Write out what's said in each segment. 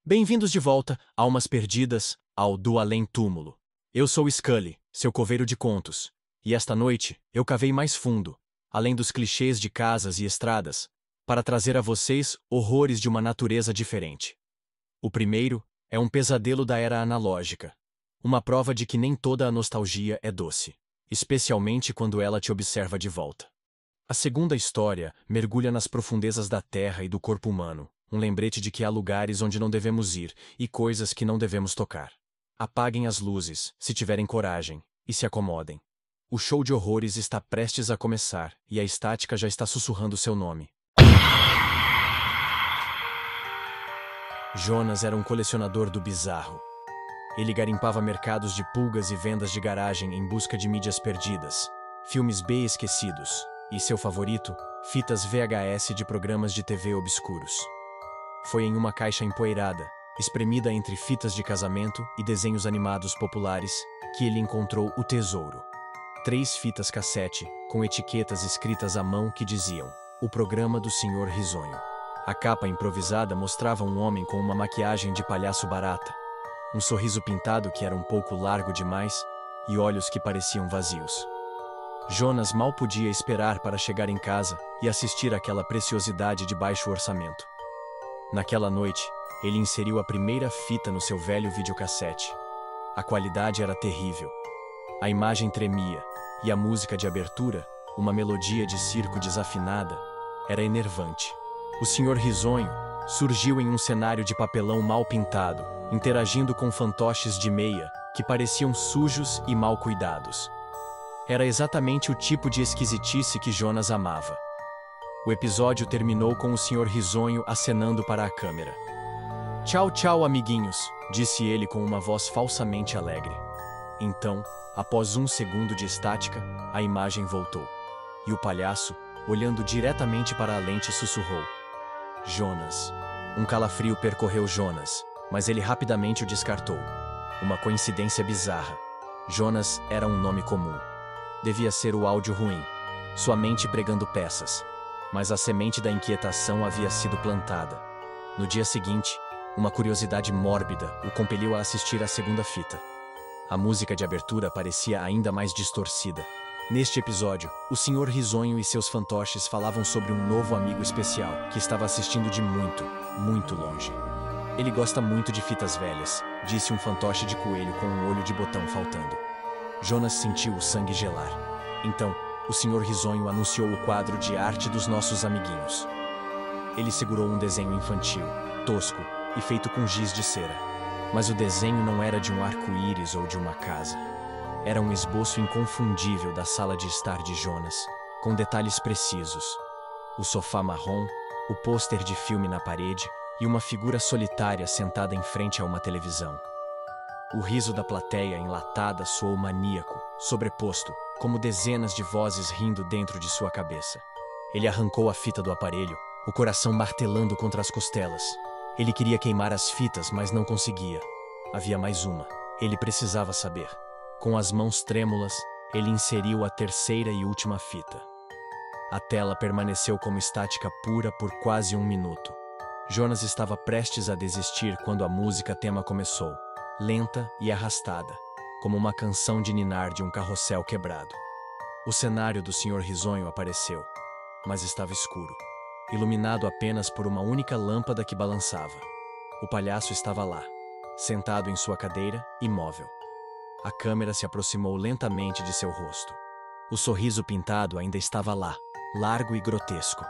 Bem-vindos de volta, almas perdidas, ao Do Além Túmulo. Eu sou Scully, seu coveiro de contos, e esta noite eu cavei mais fundo, além dos clichês de casas e estradas, para trazer a vocês horrores de uma natureza diferente. O primeiro é um pesadelo da era analógica, uma prova de que nem toda a nostalgia é doce, especialmente quando ela te observa de volta. A segunda história mergulha nas profundezas da terra e do corpo humano, um lembrete de que há lugares onde não devemos ir e coisas que não devemos tocar. Apaguem as luzes, se tiverem coragem, e se acomodem. O show de horrores está prestes a começar e a estática já está sussurrando seu nome. Jonas era um colecionador do bizarro. Ele garimpava mercados de pulgas e vendas de garagem em busca de mídias perdidas, filmes B esquecidos e, seu favorito, fitas VHS de programas de TV obscuros. Foi em uma caixa empoeirada, espremida entre fitas de casamento e desenhos animados populares, que ele encontrou o tesouro. 3 fitas cassete, com etiquetas escritas à mão que diziam: "O programa do Sr. Risonho". A capa improvisada mostrava um homem com uma maquiagem de palhaço barata, um sorriso pintado que era um pouco largo demais e olhos que pareciam vazios. Jonas mal podia esperar para chegar em casa e assistir àquela preciosidade de baixo orçamento. Naquela noite, ele inseriu a primeira fita no seu velho videocassete. A qualidade era terrível. A imagem tremia, e a música de abertura, uma melodia de circo desafinada, era enervante. O Sr. Risonho surgiu em um cenário de papelão mal pintado, interagindo com fantoches de meia, que pareciam sujos e mal cuidados. Era exatamente o tipo de esquisitice que Jonas amava. O episódio terminou com o Sr. Risonho acenando para a câmera. "Tchau, tchau, amiguinhos", disse ele com uma voz falsamente alegre. Então, após um segundo de estática, a imagem voltou. E o palhaço, olhando diretamente para a lente, sussurrou: "Jonas". Um calafrio percorreu Jonas, mas ele rapidamente o descartou. Uma coincidência bizarra. Jonas era um nome comum. Devia ser o áudio ruim, sua mente pregando peças. Mas a semente da inquietação havia sido plantada. No dia seguinte, uma curiosidade mórbida o compeliu a assistir à segunda fita. A música de abertura parecia ainda mais distorcida. Neste episódio, o Sr. Risonho e seus fantoches falavam sobre um novo amigo especial que estava assistindo de muito, muito longe. "Ele gosta muito de fitas velhas", disse um fantoche de coelho com um olho de botão faltando. Jonas sentiu o sangue gelar. Então, o Sr. Risonho anunciou o quadro de arte dos nossos amiguinhos. Ele segurou um desenho infantil, tosco e feito com giz de cera. Mas o desenho não era de um arco-íris ou de uma casa. Era um esboço inconfundível da sala de estar de Jonas, com detalhes precisos. O sofá marrom, o pôster de filme na parede e uma figura solitária sentada em frente a uma televisão. O riso da plateia enlatada soou maníaco, sobreposto, como dezenas de vozes rindo dentro de sua cabeça. Ele arrancou a fita do aparelho, o coração martelando contra as costelas. Ele queria queimar as fitas, mas não conseguia. Havia mais uma. Ele precisava saber. Com as mãos trêmulas, ele inseriu a terceira e última fita. A tela permaneceu como estática pura por quase 1 minuto. Jonas estava prestes a desistir quando a música tema começou, lenta e arrastada, como uma canção de ninar de um carrossel quebrado. O cenário do Sr. Risonho apareceu, mas estava escuro, iluminado apenas por uma única lâmpada que balançava. O palhaço estava lá, sentado em sua cadeira, imóvel. A câmera se aproximou lentamente de seu rosto. O sorriso pintado ainda estava lá, largo e grotesco.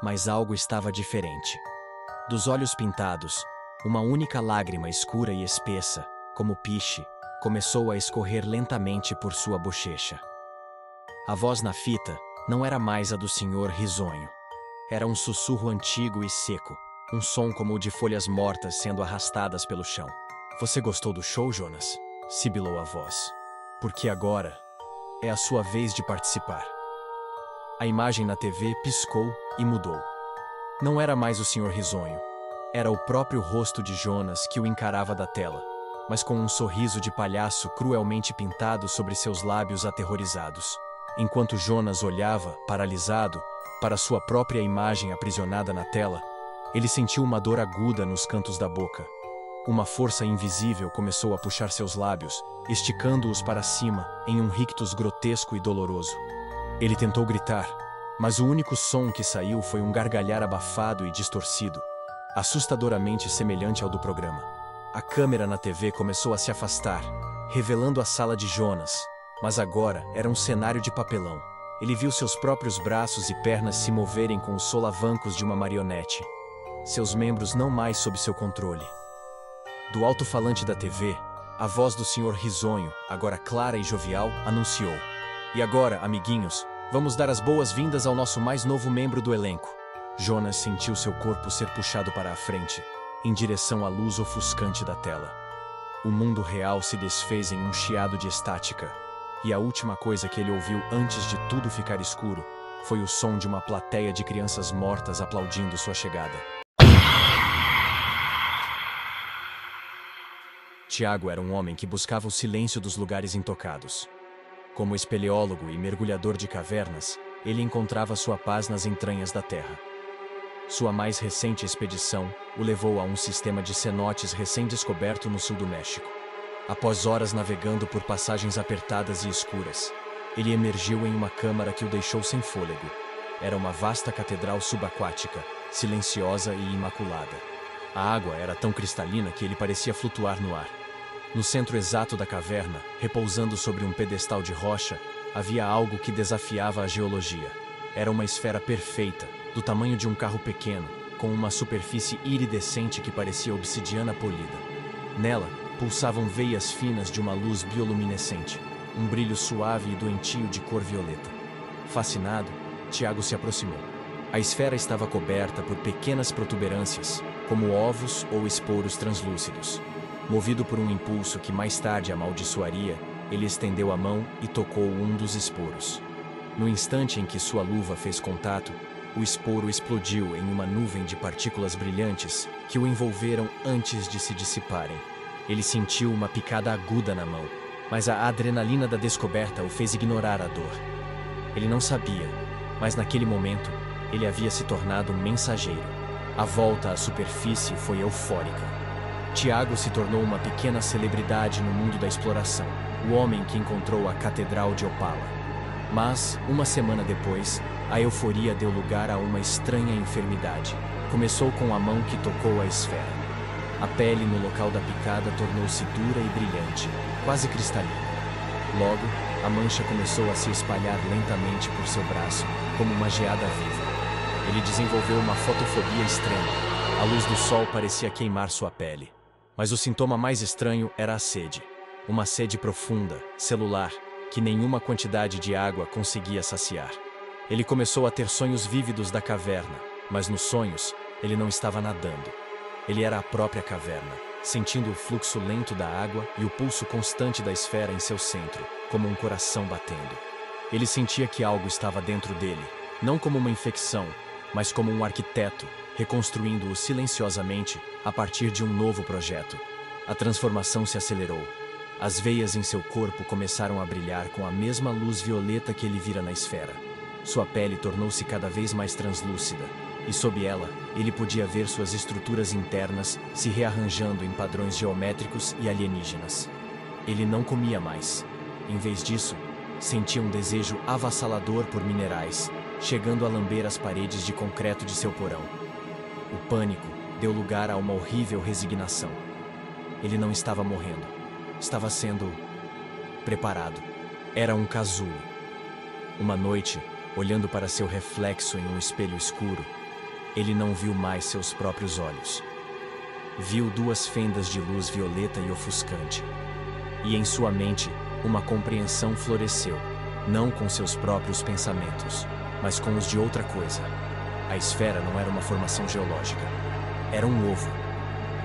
Mas algo estava diferente. Dos olhos pintados, uma única lágrima escura e espessa, como piche, começou a escorrer lentamente por sua bochecha. A voz na fita não era mais a do Sr. Risonho. Era um sussurro antigo e seco, um som como o de folhas mortas sendo arrastadas pelo chão. "Você gostou do show, Jonas?", sibilou a voz. "Porque agora é a sua vez de participar." A imagem na TV piscou e mudou. Não era mais o Sr. Risonho. Era o próprio rosto de Jonas que o encarava da tela, mas com um sorriso de palhaço cruelmente pintado sobre seus lábios aterrorizados. Enquanto Jonas olhava, paralisado, para sua própria imagem aprisionada na tela, Ele sentiu uma dor aguda nos cantos da boca. Uma força invisível começou a puxar seus lábios, esticando-os para cima, em um rictus grotesco e doloroso. Ele tentou gritar, mas o único som que saiu foi um gargalhar abafado e distorcido, assustadoramente semelhante ao do programa. A câmera na TV começou a se afastar, revelando a sala de Jonas, mas agora era um cenário de papelão. Ele viu seus próprios braços e pernas se moverem com os solavancos de uma marionete. Seus membros não mais sob seu controle. Do alto-falante da TV, a voz do Sr. Risonho, agora clara e jovial, anunciou: "E agora, amiguinhos, vamos dar as boas-vindas ao nosso mais novo membro do elenco." Jonas sentiu seu corpo ser puxado para a frente, em direção à luz ofuscante da tela. O mundo real se desfez em um chiado de estática, e a última coisa que ele ouviu antes de tudo ficar escuro foi o som de uma plateia de crianças mortas aplaudindo sua chegada. Tiago era um homem que buscava o silêncio dos lugares intocados. Como espeleólogo e mergulhador de cavernas, ele encontrava sua paz nas entranhas da terra. Sua mais recente expedição o levou a um sistema de cenotes recém-descoberto no sul do México. Após horas navegando por passagens apertadas e escuras, ele emergiu em uma câmara que o deixou sem fôlego. Era uma vasta catedral subaquática, silenciosa e imaculada. A água era tão cristalina que ele parecia flutuar no ar. No centro exato da caverna, repousando sobre um pedestal de rocha, havia algo que desafiava a geologia. Era uma esfera perfeita, do tamanho de um carro pequeno, com uma superfície iridescente que parecia obsidiana polida. Nela, pulsavam veias finas de uma luz bioluminescente, um brilho suave e doentio de cor violeta. Fascinado, Tiago se aproximou. A esfera estava coberta por pequenas protuberâncias, como ovos ou esporos translúcidos. Movido por um impulso que mais tarde amaldiçoaria, ele estendeu a mão e tocou um dos esporos. No instante em que sua luva fez contato, o esporo explodiu em uma nuvem de partículas brilhantes que o envolveram antes de se dissiparem. Ele sentiu uma picada aguda na mão, mas a adrenalina da descoberta o fez ignorar a dor. Ele não sabia, mas naquele momento, ele havia se tornado um mensageiro. A volta à superfície foi eufórica. Tiago se tornou uma pequena celebridade no mundo da exploração, o homem que encontrou a Catedral de Opala. Mas, uma semana depois, a euforia deu lugar a uma estranha enfermidade. Começou com a mão que tocou a esfera. A pele no local da picada tornou-se dura e brilhante, quase cristalina. Logo, a mancha começou a se espalhar lentamente por seu braço, como uma geada viva. Ele desenvolveu uma fotofobia extrema. A luz do sol parecia queimar sua pele. Mas o sintoma mais estranho era a sede. Uma sede profunda, celular, que nenhuma quantidade de água conseguia saciar. Ele começou a ter sonhos vívidos da caverna, mas nos sonhos, ele não estava nadando. Ele era a própria caverna, sentindo o fluxo lento da água e o pulso constante da esfera em seu centro, como um coração batendo. Ele sentia que algo estava dentro dele, não como uma infecção, mas como um arquiteto, reconstruindo-o silenciosamente a partir de um novo projeto. A transformação se acelerou. As veias em seu corpo começaram a brilhar com a mesma luz violeta que ele vira na esfera. Sua pele tornou-se cada vez mais translúcida, e sob ela, ele podia ver suas estruturas internas se rearranjando em padrões geométricos e alienígenas. Ele não comia mais. Em vez disso, sentia um desejo avassalador por minerais, chegando a lamber as paredes de concreto de seu porão. O pânico deu lugar a uma horrível resignação. Ele não estava morrendo. Estava sendo preparado. Era um casulo. Uma noite, olhando para seu reflexo em um espelho escuro, ele não viu mais seus próprios olhos. Viu duas fendas de luz violeta e ofuscante. E em sua mente, uma compreensão floresceu, não com seus próprios pensamentos, mas com os de outra coisa. A esfera não era uma formação geológica. Era um ovo.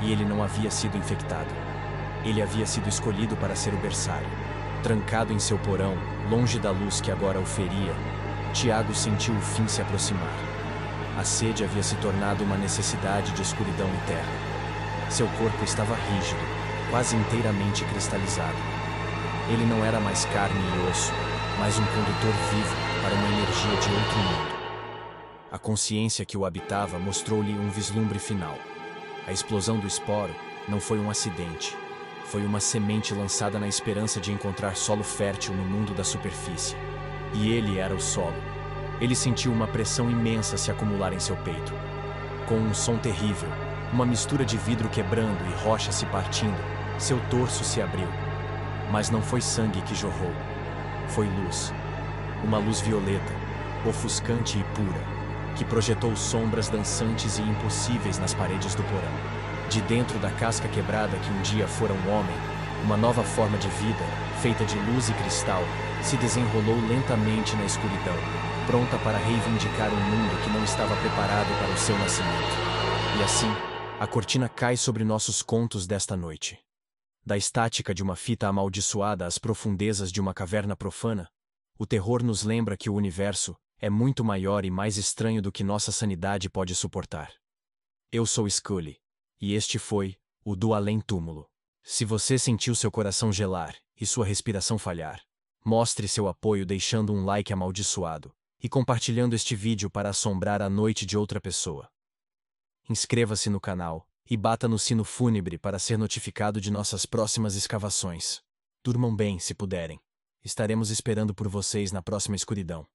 E ele não havia sido infectado. Ele havia sido escolhido para ser o berçário. Trancado em seu porão, longe da luz que agora o feria, Tiago sentiu o fim se aproximar. A sede havia se tornado uma necessidade de escuridão e terra. Seu corpo estava rígido, quase inteiramente cristalizado. Ele não era mais carne e osso, mas um condutor vivo para uma energia de outro mundo. A consciência que o habitava mostrou-lhe um vislumbre final. A explosão do esporo não foi um acidente. Foi uma semente lançada na esperança de encontrar solo fértil no mundo da superfície. E ele era o solo. Ele sentiu uma pressão imensa se acumular em seu peito. Com um som terrível, uma mistura de vidro quebrando e rocha se partindo, seu torso se abriu. Mas não foi sangue que jorrou. Foi luz. Uma luz violeta, ofuscante e pura, que projetou sombras dançantes e impossíveis nas paredes do porão. De dentro da casca quebrada que um dia fora um homem, uma nova forma de vida, feita de luz e cristal, se desenrolou lentamente na escuridão, pronta para reivindicar um mundo que não estava preparado para o seu nascimento. E assim, a cortina cai sobre nossos contos desta noite. Da estática de uma fita amaldiçoada às profundezas de uma caverna profana, o terror nos lembra que o universo é muito maior e mais estranho do que nossa sanidade pode suportar. Eu sou Scully, e este foi o Do Além Túmulo. Se você sentiu seu coração gelar e sua respiração falhar, mostre seu apoio deixando um like amaldiçoado e compartilhando este vídeo para assombrar a noite de outra pessoa. Inscreva-se no canal e bata no sino fúnebre para ser notificado de nossas próximas escavações. Durmam bem se puderem. Estaremos esperando por vocês na próxima escuridão.